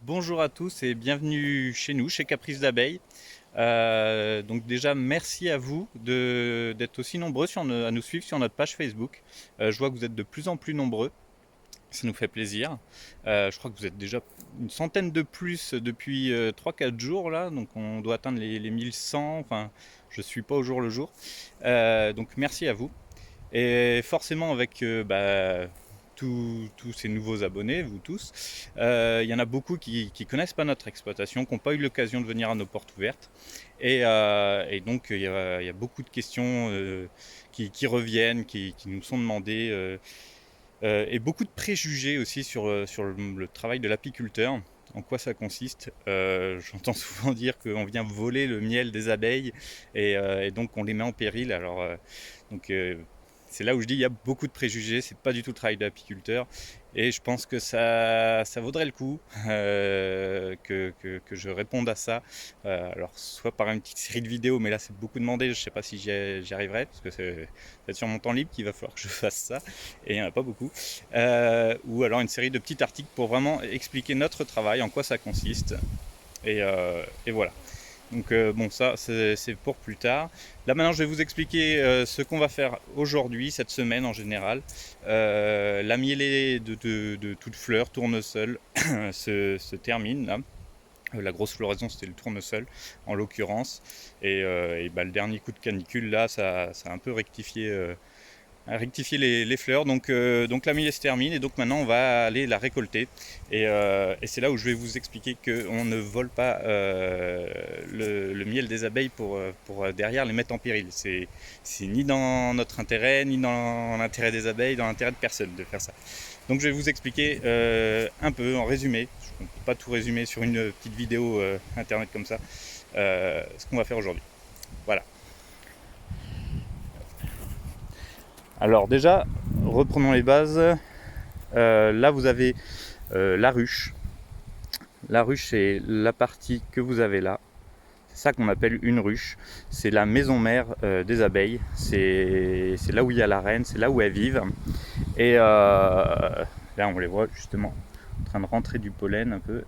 Bonjour à tous et bienvenue chez nous, chez Caprice d'Abeille. Donc déjà, merci à vous d'être aussi nombreux à nous suivre sur notre page Facebook. Je vois que vous êtes de plus en plus nombreux, ça nous fait plaisir. Je crois que vous êtes déjà une centaine de plus depuis 3-4 jours là, donc on doit atteindre les 1100, enfin je ne suis pas au jour le jour. Donc merci à vous. Et forcément, avec tous ces nouveaux abonnés, vous tous, il y en a beaucoup qui ne connaissent pas notre exploitation, qui n'ont pas eu l'occasion de venir à nos portes ouvertes. Et donc, il y a beaucoup de questions qui reviennent, qui nous sont demandées, et beaucoup de préjugés aussi sur le travail de l'apiculteur. En quoi ça consiste? J'entends souvent dire qu'on vient voler le miel des abeilles et donc on les met en péril. Donc, c'est là où je dis il y a beaucoup de préjugés, c'est pas du tout le travail de l'apiculteur. Et je pense que ça vaudrait le coup que je réponde à ça. Alors, soit par une petite série de vidéos, mais là c'est beaucoup demandé, je sais pas si j'y arriverai, parce que c'est sur mon temps libre qu'il va falloir que je fasse ça, et il n'y en a pas beaucoup. Ou alors une série de petits articles pour vraiment expliquer notre travail, en quoi ça consiste. Et voilà. Donc bon, ça c'est pour plus tard. Là maintenant je vais vous expliquer ce qu'on va faire aujourd'hui, cette semaine en général. La mielée de toute fleur, tournesol, se termine là. La grosse floraison c'était le tournesol en l'occurrence. Et le dernier coup de canicule là, ça a un peu rectifié à rectifier les fleurs. Donc la mielée se termine et donc maintenant on va aller la récolter. Et c'est là où je vais vous expliquer qu'on ne vole pas le miel des abeilles pour derrière les mettre en péril. C'est ni dans notre intérêt, ni dans l'intérêt des abeilles, dans l'intérêt de personne de faire ça. Donc je vais vous expliquer un peu en résumé. Je ne peux pas tout résumer sur une petite vidéo internet comme ça. Ce qu'on va faire aujourd'hui. Voilà. Alors déjà, reprenons les bases. Là, vous avez la ruche. La ruche, c'est la partie que vous avez là. C'est ça qu'on appelle une ruche. C'est la maison mère des abeilles. C'est là où il y a la reine, c'est là où elles vivent. Et là, on les voit justement en train de rentrer du pollen un peu.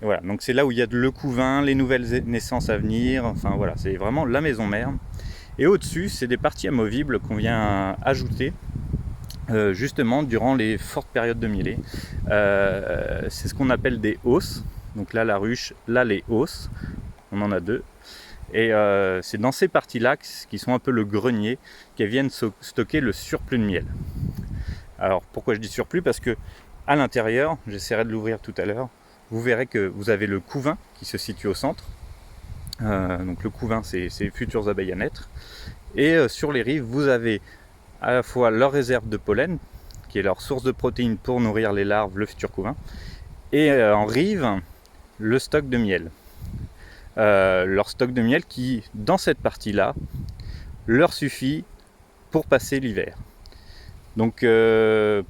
Et voilà, donc c'est là où il y a le couvain, les nouvelles naissances à venir. Enfin voilà, c'est vraiment la maison mère. Et au-dessus, c'est des parties amovibles qu'on vient ajouter justement durant les fortes périodes de mielée. C'est ce qu'on appelle des hausses. Donc là, la ruche, là, les hausses. On en a deux. Et c'est dans ces parties-là, qui sont un peu le grenier, qu'elles viennent stocker le surplus de miel. Alors pourquoi je dis surplus? Parce que à l'intérieur, j'essaierai de l'ouvrir tout à l'heure, vous verrez que vous avez le couvain qui se situe au centre. Donc le couvain, c'est les futures abeilles à naître. Et sur les rives, vous avez à la fois leur réserve de pollen, qui est leur source de protéines pour nourrir les larves, le futur couvain, et en rive, le stock de miel. Leur stock de miel qui, dans cette partie-là, leur suffit pour passer l'hiver. Donc,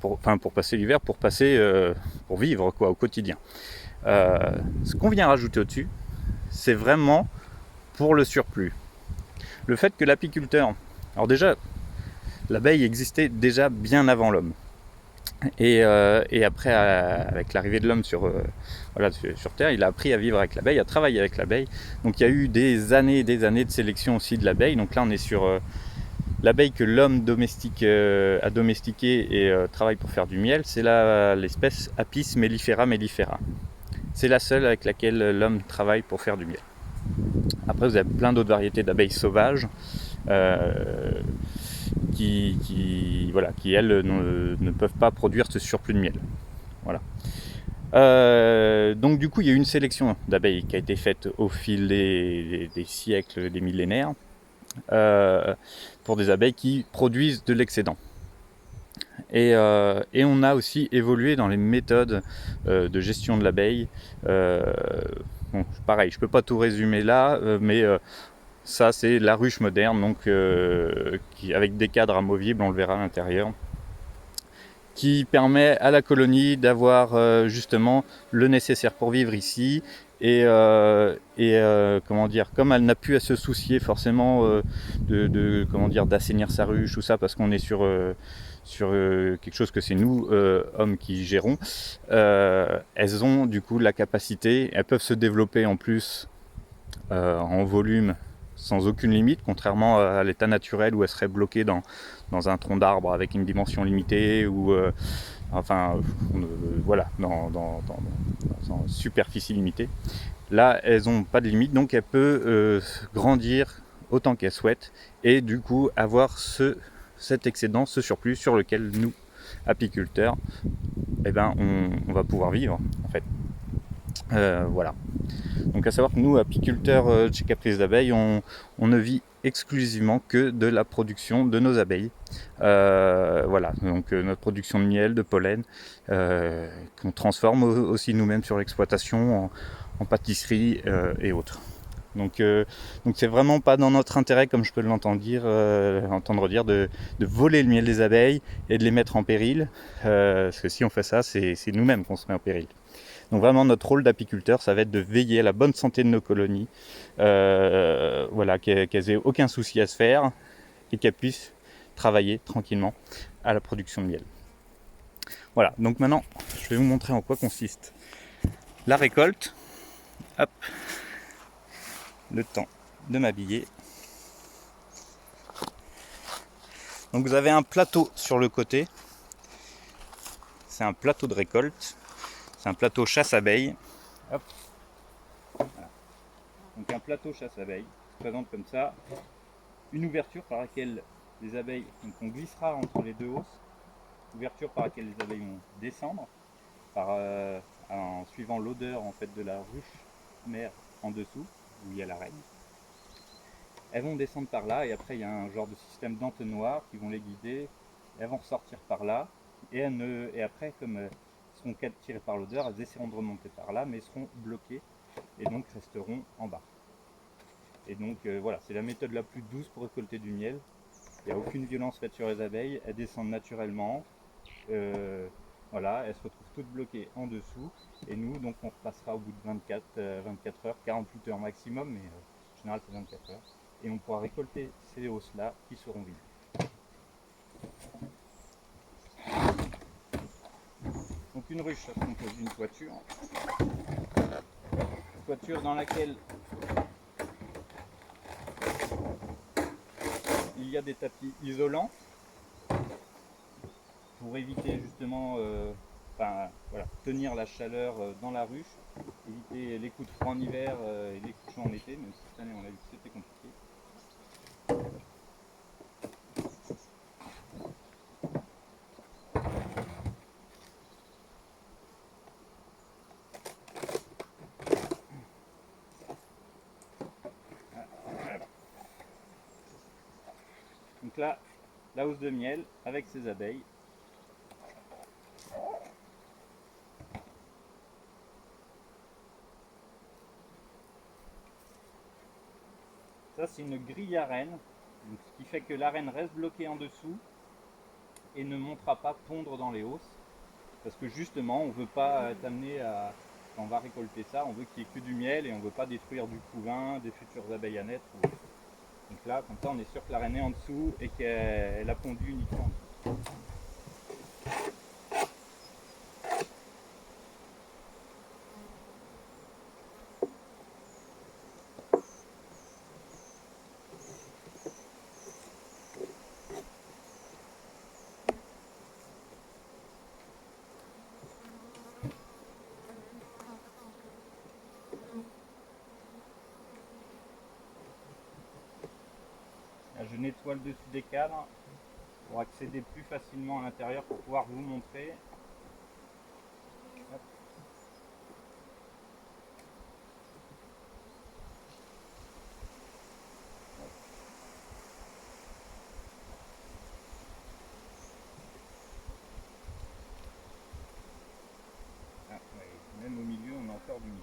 pour passer l'hiver, pour vivre quoi, au quotidien. Ce qu'on vient rajouter au-dessus, c'est vraiment pour le surplus. Le fait que l'apiculteur, alors déjà, l'abeille existait déjà bien avant l'homme. Et après, avec l'arrivée de l'homme sur Terre, il a appris à vivre avec l'abeille, à travailler avec l'abeille. Donc il y a eu des années et des années de sélection aussi de l'abeille. Donc là, on est sur l'abeille que l'homme a domestiquée et travaille pour faire du miel. C'est l'espèce Apis mellifera mellifera. C'est la seule avec laquelle l'homme travaille pour faire du miel. Après, vous avez plein d'autres variétés d'abeilles sauvages. Qui elles ne peuvent pas produire ce surplus de miel. Voilà. Donc du coup, il y a eu une sélection d'abeilles qui a été faite au fil des siècles, des millénaires, pour des abeilles qui produisent de l'excédent. Et on a aussi évolué dans les méthodes de gestion de l'abeille. Bon, pareil, je ne peux pas tout résumer là, mais ça, c'est la ruche moderne, donc avec des cadres amovibles, on le verra à l'intérieur, qui permet à la colonie d'avoir justement le nécessaire pour vivre ici. Et comment dire, comme elle n'a plus à se soucier forcément d'assainir sa ruche ou ça, parce qu'on est sur quelque chose que c'est nous, hommes, qui gérons, elles ont du coup la capacité, elles peuvent se développer en plus en volume sans aucune limite, contrairement à l'état naturel où elles seraient bloquées dans un tronc d'arbre avec une dimension limitée ou voilà, dans une superficie limitée. Là, elles n'ont pas de limite, donc elles peuvent grandir autant qu'elles souhaitent et du coup avoir cet excédent, ce surplus sur lequel nous, apiculteurs, eh ben, on va pouvoir vivre en fait. Voilà. Donc à savoir que nous, apiculteurs chez Caprice d'Abeilles, on ne vit exclusivement que de la production de nos abeilles. Voilà, donc notre production de miel, de pollen, qu'on transforme aussi nous-mêmes sur l'exploitation en pâtisserie et autres. Donc c'est vraiment pas dans notre intérêt, comme je peux l'entendre dire, de voler le miel des abeilles et de les mettre en péril, parce que si on fait ça, c'est nous-mêmes qu'on se met en péril. Donc vraiment notre rôle d'apiculteur, ça va être de veiller à la bonne santé de nos colonies, voilà, qu'elles aient aucun souci à se faire et qu'elles puissent travailler tranquillement à la production de miel. Voilà, donc maintenant je vais vous montrer en quoi consiste la récolte. Hop, le temps de m'habiller. Donc vous avez un plateau sur le côté, c'est un plateau de récolte, c'est un plateau chasse-abeilles. Hop. Voilà. Donc un plateau chasse-abeilles se présente comme ça, une ouverture par laquelle les abeilles, donc on glissera entre les deux hausses, ouverture par laquelle les abeilles vont descendre en suivant l'odeur en fait de la ruche mère en dessous où il y a la reine. Elles vont descendre par là et après il y a un genre de système d'entonnoir qui vont les guider. Elles vont ressortir par là et après comme elles seront tirées par l'odeur, elles essaieront de remonter par là mais seront bloquées et donc resteront en bas. Et donc voilà, c'est la méthode la plus douce pour récolter du miel. Il n'y a aucune violence faite sur les abeilles, elles descendent naturellement. Voilà, elles se retrouvent toutes bloquées en dessous. Et nous, donc on repassera au bout de 24 heures, 48 heures maximum, mais en général c'est 24 heures. Et on pourra récolter ces hausses-là qui seront vides. Donc une ruche, ça se compose d'une toiture. Toiture dans laquelle il y a des tapis isolants pour éviter justement voilà, tenir la chaleur dans la ruche, éviter les coups de froid en hiver et les coups de chaud en été, même si cette année on a vu que c'était compliqué. Voilà. Donc là, la housse de miel avec ses abeilles. Ça c'est une grille à reine, donc, ce qui fait que la reine reste bloquée en dessous et ne montera pas pondre dans les hausses. Parce que justement on ne veut pas t'amener à... Quand on va récolter ça, on veut qu'il n'y ait que du miel et on ne veut pas détruire du couvain, des futures abeilles à naître. Donc là, comme ça on est sûr que la reine est en dessous et qu'elle a pondu uniquement. Je nettoie le dessus des cadres pour accéder plus facilement à l'intérieur pour pouvoir vous montrer. Hop. Ah, ouais. Même au milieu, on a encore du miel.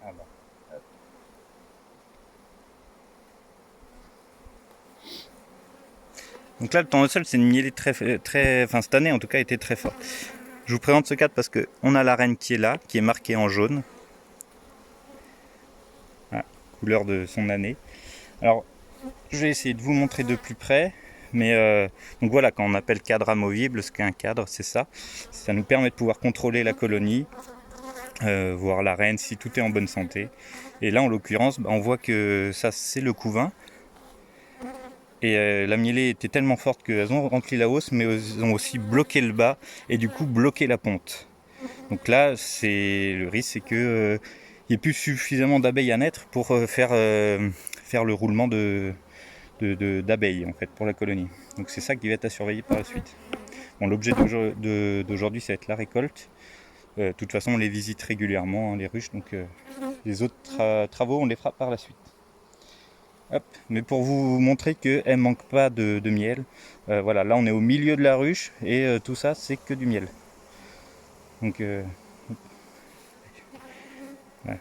Ah bah. Hop. Donc là, le tournesol, c'est une mielée très, enfin cette année en tout cas, était très forte. Je vous présente ce cadre parce qu'on a la reine qui est là, qui est marquée en jaune. Voilà, couleur de son année. Alors, je vais essayer de vous montrer de plus près. Mais donc voilà, quand on appelle cadre amovible, ce qu'est un cadre, c'est ça. Ça nous permet de pouvoir contrôler la colonie, voir la reine si tout est en bonne santé. Et là, en l'occurrence, on voit que ça, c'est le couvain. Et la mielée était tellement forte qu'elles ont rempli la hausse, mais elles ont aussi bloqué le bas et du coup bloqué la ponte. Donc là, le risque, c'est qu'il n'y ait plus suffisamment d'abeilles à naître pour faire le roulement d'abeilles en fait pour la colonie. Donc c'est ça qui va être à surveiller par la suite. Bon, l'objet d'aujourd'hui, ça va être la récolte. De toute façon, on les visite régulièrement, hein, les ruches, donc les autres travaux, on les fera par la suite. Hop. Mais pour vous montrer qu'elle ne manque pas de miel, voilà, là on est au milieu de la ruche et tout ça, c'est que du miel. Donc, voilà.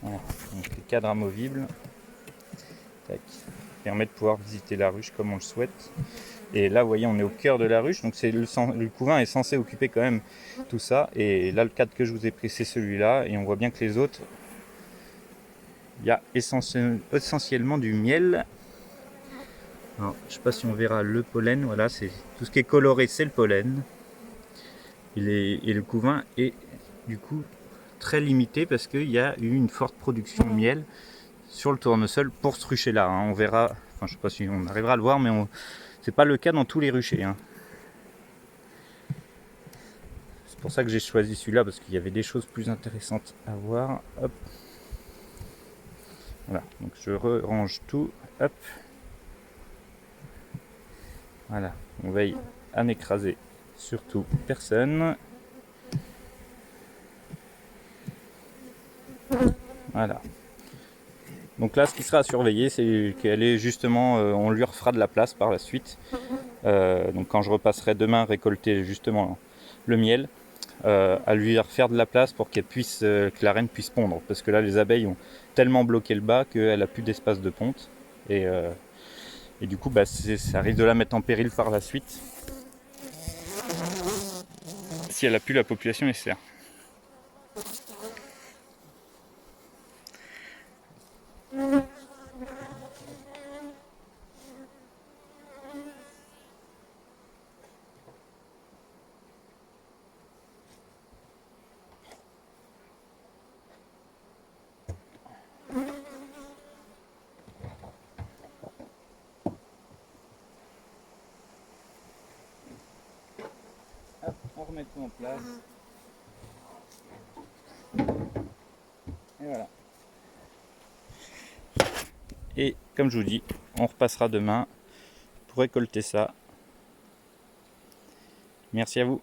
Voilà. Donc, les cadres amovibles. Tac. Permet de pouvoir visiter la ruche comme on le souhaite. Et là, vous voyez, on est au cœur de la ruche, donc le couvain est censé occuper quand même tout ça. Et là, le cadre que je vous ai pris, c'est celui-là. Et on voit bien que les autres, il y a essentiellement du miel. Alors, je ne sais pas si on verra le pollen. Voilà, c'est tout ce qui est coloré, c'est le pollen. Et le couvain est du coup très limité parce qu'il y a eu une forte production de miel sur le tournesol pour ce rucher-là. Hein. On verra, enfin, je ne sais pas si on arrivera à le voir, mais c'est pas le cas dans tous les ruchers. Hein. C'est pour ça que j'ai choisi celui-là parce qu'il y avait des choses plus intéressantes à voir. Hop. Voilà, donc je range tout. Hop. Voilà, on veille à n'écraser surtout personne. Voilà. Donc là, ce qui sera à surveiller, c'est qu'elle est justement, on lui refera de la place par la suite. Donc quand je repasserai demain récolter justement le miel, à lui refaire de la place pour que la reine puisse pondre. Parce que là, les abeilles ont tellement bloqué le bas qu'elle n'a plus d'espace de ponte. Et du coup, ça risque de la mettre en péril par la suite. Si elle n'a plus la population nécessaire. Hop, on remet tout en place. Et voilà. Et comme je vous dis, on repassera demain pour récolter ça. Merci à vous.